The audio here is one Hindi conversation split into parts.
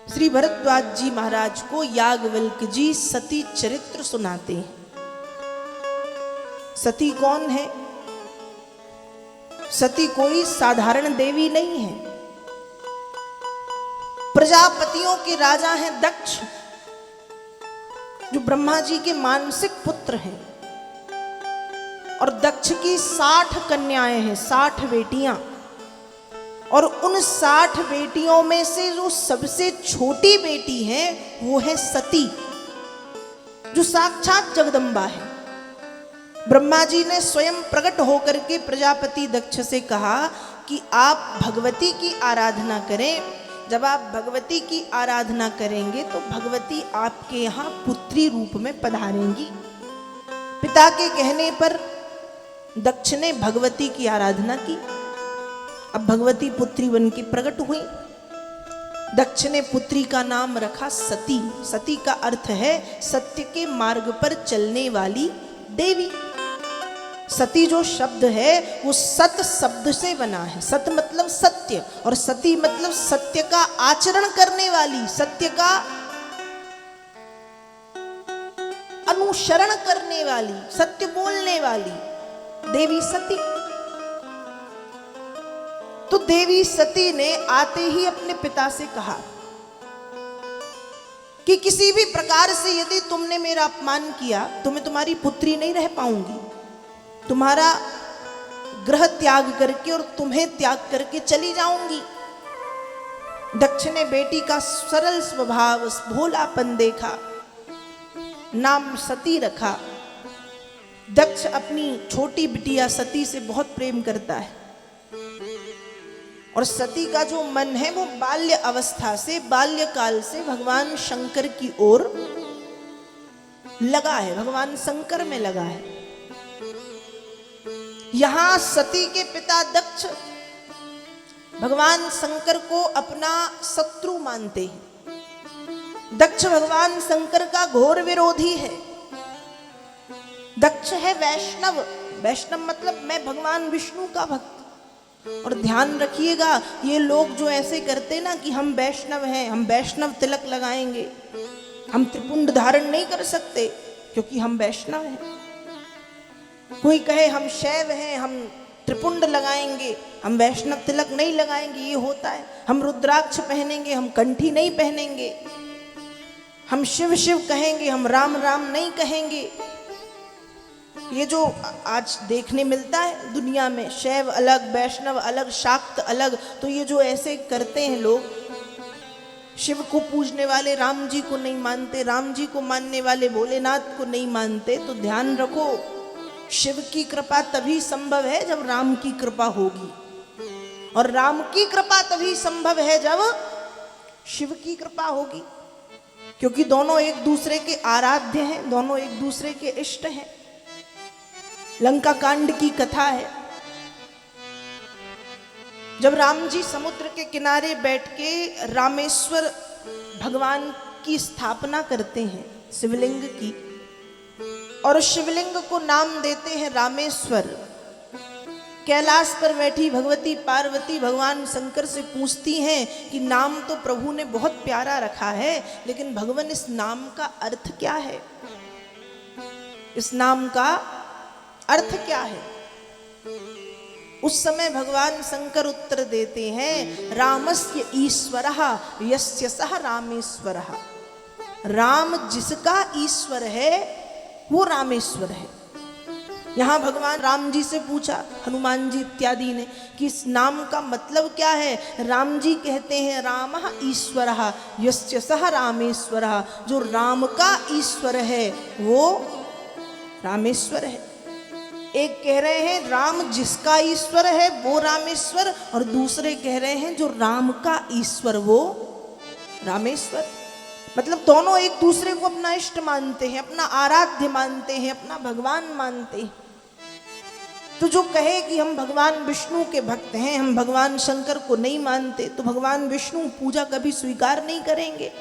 श्री भरद्वाज जी महाराज को याज्ञवल्क्य जी सती चरित्र सुनाते हैं। सती कौन है? सती कोई साधारण देवी नहीं है। प्रजापतियों के राजा हैं दक्ष, जो ब्रह्मा जी के मानसिक पुत्र हैं। और दक्ष की 60 कन्याएं हैं, 60 बेटियां। और उन 60 बेटियों में से जो सबसे छोटी बेटी है वो है सती, जो साक्षात जगदम्बा है। ब्रह्मा जी ने स्वयं प्रकट होकर के प्रजापति दक्ष से कहा कि आप भगवती की आराधना करें। जब आप भगवती की आराधना करेंगे तो भगवती आपके यहाँ पुत्री रूप में पधारेंगी। पिता के कहने पर दक्ष ने भगवती की आराधना की। अब भगवती पुत्री बन के प्रकट हुई। दक्ष ने पुत्री का नाम रखा सती। सती का अर्थ है सत्य के मार्ग पर चलने वाली देवी। सती जो शब्द है वो सत शब्द से बना है। सत मतलब सत्य और सती मतलब सत्य का आचरण करने वाली, सत्य का अनुसरण करने वाली, सत्य बोलने वाली देवी सती। तो देवी सती ने आते ही अपने पिता से कहा कि किसी भी प्रकार से यदि तुमने मेरा अपमान किया तो मैं तुम्हारी पुत्री नहीं रह पाऊंगी। तुम्हारा ग्रह त्याग करके और तुम्हें त्याग करके चली जाऊंगी। दक्ष ने बेटी का सरल स्वभाव, भोलापन देखा, नाम सती रखा। दक्ष अपनी छोटी बिटिया सती से बहुत प्रेम करता है। और सती का जो मन है वो बाल्य अवस्था से, बाल्यकाल से भगवान शंकर की ओर लगा है, भगवान शंकर में लगा है। यहां सती के पिता दक्ष भगवान शंकर को अपना शत्रु मानते हैं। दक्ष भगवान शंकर का घोर विरोधी है। दक्ष है वैष्णव। वैष्णव मतलब मैं भगवान विष्णु का भक्त। और ध्यान रखिएगा, ये लोग जो ऐसे करते ना कि हम वैष्णव हैं, हम वैष्णव तिलक लगाएंगे, हम त्रिपुंड धारण नहीं कर सकते क्योंकि हम वैष्णव हैं। कोई कहे हम शैव हैं, हम त्रिपुंड लगाएंगे, हम वैष्णव तिलक नहीं लगाएंगे, ये होता है। हम रुद्राक्ष पहनेंगे, हम कंठी नहीं पहनेंगे। हम शिव शिव कहेंगे, हम राम राम नहीं कहेंगे। ये जो आज देखने मिलता है दुनिया में, शैव अलग, वैष्णव अलग, शाक्त अलग, तो ये जो ऐसे करते हैं लोग, शिव को पूजने वाले राम जी को नहीं मानते, राम जी को मानने वाले भोलेनाथ को नहीं मानते, तो ध्यान रखो, शिव की कृपा तभी संभव है जब राम की कृपा होगी, और राम की कृपा तभी संभव है जब शिव की कृपा होगी, क्योंकि दोनों एक दूसरे के आराध्य हैं, दोनों एक दूसरे के इष्ट हैं। लंका कांड की कथा है, जब राम जी समुद्र के किनारे बैठ के रामेश्वर भगवान की स्थापना करते हैं, शिवलिंग की, और शिवलिंग को नाम देते हैं रामेश्वर। कैलाश पर बैठी भगवती पार्वती भगवान शंकर से पूछती हैं कि नाम तो प्रभु ने बहुत प्यारा रखा है, लेकिन भगवान इस नाम का अर्थ क्या है? इस नाम का अर्थ क्या है? उस समय भगवान शंकर उत्तर देते हैं, रामस्य ईश्वरः यस्य सः रामेश्वरः। राम जिसका ईश्वर है वो रामेश्वर है। यहां भगवान राम जी से पूछा, हनुमान जी इत्यादि ने, कि इस नाम का मतलब क्या है? राम जी कहते हैं, रामः ईश्वरः यस्य सः रामेश्वरः। जो राम का ईश्वर है वो रामेश्वर है। एक कह रहे हैं राम जिसका ईश्वर है वो रामेश्वर, और दूसरे कह रहे हैं जो राम का ईश्वर वो रामेश्वर। मतलब दोनों एक दूसरे को अपना इष्ट मानते हैं, अपना आराध्य मानते हैं, अपना भगवान मानते हैं। तो जो कहे कि हम भगवान विष्णु के भक्त हैं, हम भगवान शंकर को नहीं मानते, तो भगवान विष्णु पूजा कभी स्वीकार नहीं करेंगे।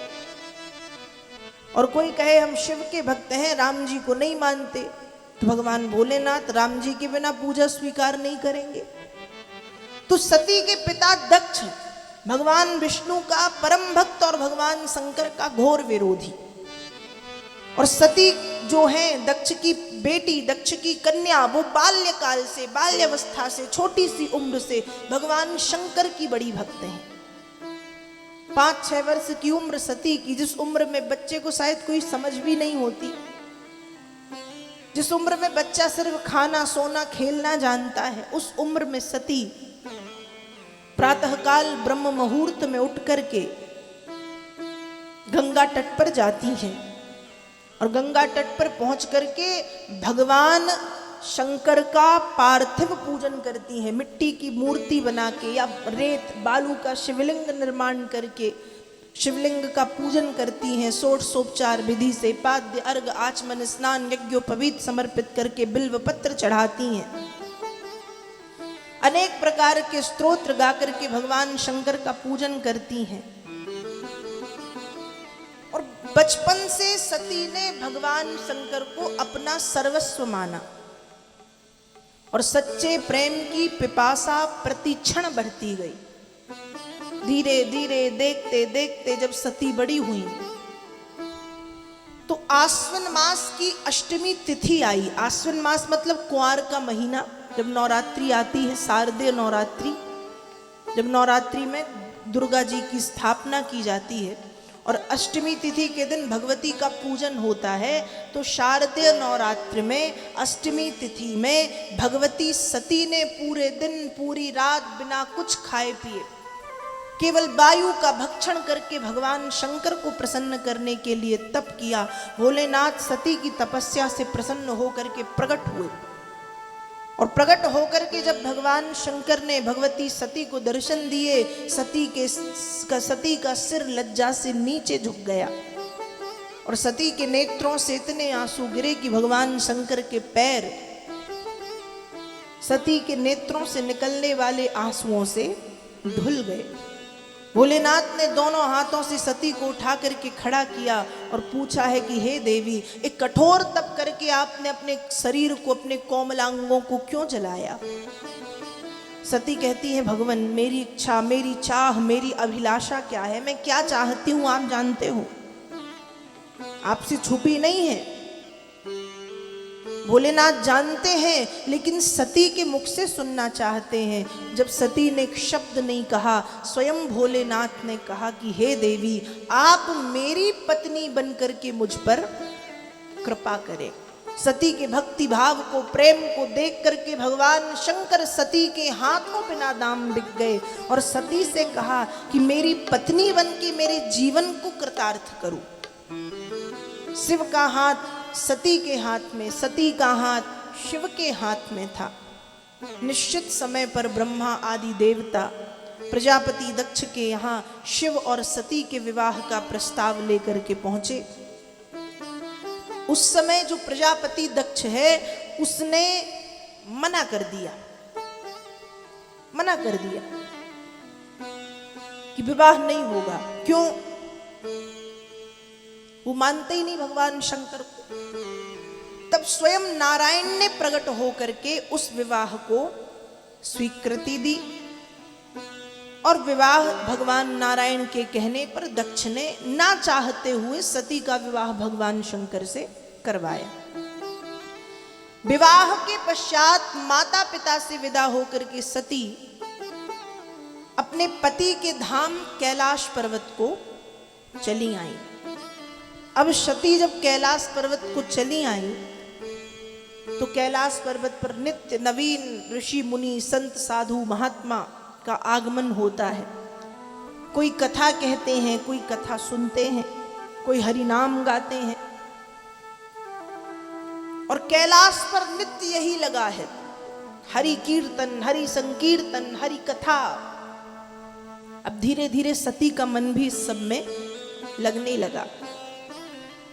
और कोई कहे हम शिव के भक्त हैं, राम जी को नहीं मानते, तो भगवान भोलेनाथ राम जी के बिना पूजा स्वीकार नहीं करेंगे। तो सती के पिता दक्ष भगवान विष्णु का परम भक्त और भगवान शंकर का घोर विरोधी। और सती जो है दक्ष की बेटी, दक्ष की कन्या, वो बाल्यकाल से, बाल्यावस्था से, छोटी सी उम्र से भगवान शंकर की बड़ी भक्त हैं। 5-6 वर्ष की उम्र सती की, जिस उम्र में बच्चे को शायद कोई समझ भी नहीं होती, जिस उम्र में बच्चा सिर्फ खाना, सोना, खेलना जानता है, उस उम्र में सती प्रातःकाल ब्रह्म मुहूर्त में उठ करके गंगा तट पर जाती हैं और गंगा तट पर पहुंच करके भगवान शंकर का पार्थिव पूजन करती हैं। मिट्टी की मूर्ति बना के या रेत बालू का शिवलिंग निर्माण करके शिवलिंग का पूजन करती हैं। षोडशोपचार विधि से पाद्य, अर्घ, आचमन, स्नान, यज्ञोपवीत समर्पित करके बिल्व पत्र चढ़ाती हैं। अनेक प्रकार के स्तोत्र गा करके भगवान शंकर का पूजन करती हैं। और बचपन से सती ने भगवान शंकर को अपना सर्वस्व माना और सच्चे प्रेम की पिपासा प्रतिक्षण बढ़ती गई। धीरे धीरे देखते देखते जब सती बड़ी हुई तो आश्विन मास की अष्टमी तिथि आई। आश्विन मास मतलब कुंवार का महीना, जब नवरात्रि आती है, शारदीय नवरात्रि, जब नवरात्रि में दुर्गा जी की स्थापना की जाती है और अष्टमी तिथि के दिन भगवती का पूजन होता है, तो शारदीय नवरात्रि में अष्टमी तिथि में भगवती सती ने पूरे दिन पूरी रात बिना कुछ खाए पिए केवल वायु का भक्षण करके भगवान शंकर को प्रसन्न करने के लिए तप किया। भोलेनाथ सती की तपस्या से प्रसन्न होकर के प्रकट हुए और प्रकट होकर के जब भगवान शंकर ने भगवती सती को दर्शन दिए, सती का सिर लज्जा से नीचे झुक गया और सती के नेत्रों से इतने आंसू गिरे कि भगवान शंकर के पैर सती के नेत्रों से निकलने वाले आंसुओं से धुल गए। भोलेनाथ ने दोनों हाथों से सती को उठा करके खड़ा किया और पूछा है कि हे देवी, एक कठोर तप करके आपने अपने शरीर को, अपने कोमलांगों को क्यों जलाया? सती कहती है, भगवान मेरी इच्छा, मेरी चाह, मेरी अभिलाषा क्या है? मैं क्या चाहती हूं आप जानते हो, आपसे छुपी नहीं है। भोलेनाथ जानते हैं, लेकिन सती के मुख से सुनना चाहते हैं। जब सती ने एक शब्द नहीं कहा, स्वयं भोलेनाथ ने कहा कि हे देवी, आप मेरी पत्नी बनकर के मुझ पर कृपा करें। सती के भक्ति भाव को, प्रेम को देख करके भगवान शंकर सती के हाथों बिना दाम बिक गए और सती से कहा कि मेरी पत्नी बन के मेरे जीवन को कृतार्थ करूं। शिव का हाथ सती के हाथ में, सती का हाथ शिव के हाथ में था। निश्चित समय पर ब्रह्मा आदि देवता प्रजापति दक्ष के यहाँ शिव और सती के विवाह का प्रस्ताव लेकर के पहुंचे। उस समय जो प्रजापति दक्ष है उसने मना कर दिया कि विवाह नहीं होगा। क्यों? वो मानते ही नहीं भगवान शंकर को। तब स्वयं नारायण ने प्रकट होकर के उस विवाह को स्वीकृति दी और विवाह भगवान नारायण के कहने पर दक्ष ने ना चाहते हुए सती का विवाह भगवान शंकर से करवाया। विवाह के पश्चात माता पिता से विदा होकर के सती अपने पति के धाम कैलाश पर्वत को चली आई। अब सती जब कैलाश पर्वत को चली आई तो कैलाश पर्वत पर नित्य नवीन ऋषि मुनि संत साधु महात्मा का आगमन होता है। कोई कथा कहते हैं, कोई कथा सुनते हैं, कोई हरि नाम गाते हैं और कैलाश पर नित्य यही लगा है, हरि कीर्तन, हरि संकीर्तन, हरि कथा। अब धीरे धीरे सती का मन भी इस सब में लगने लगा।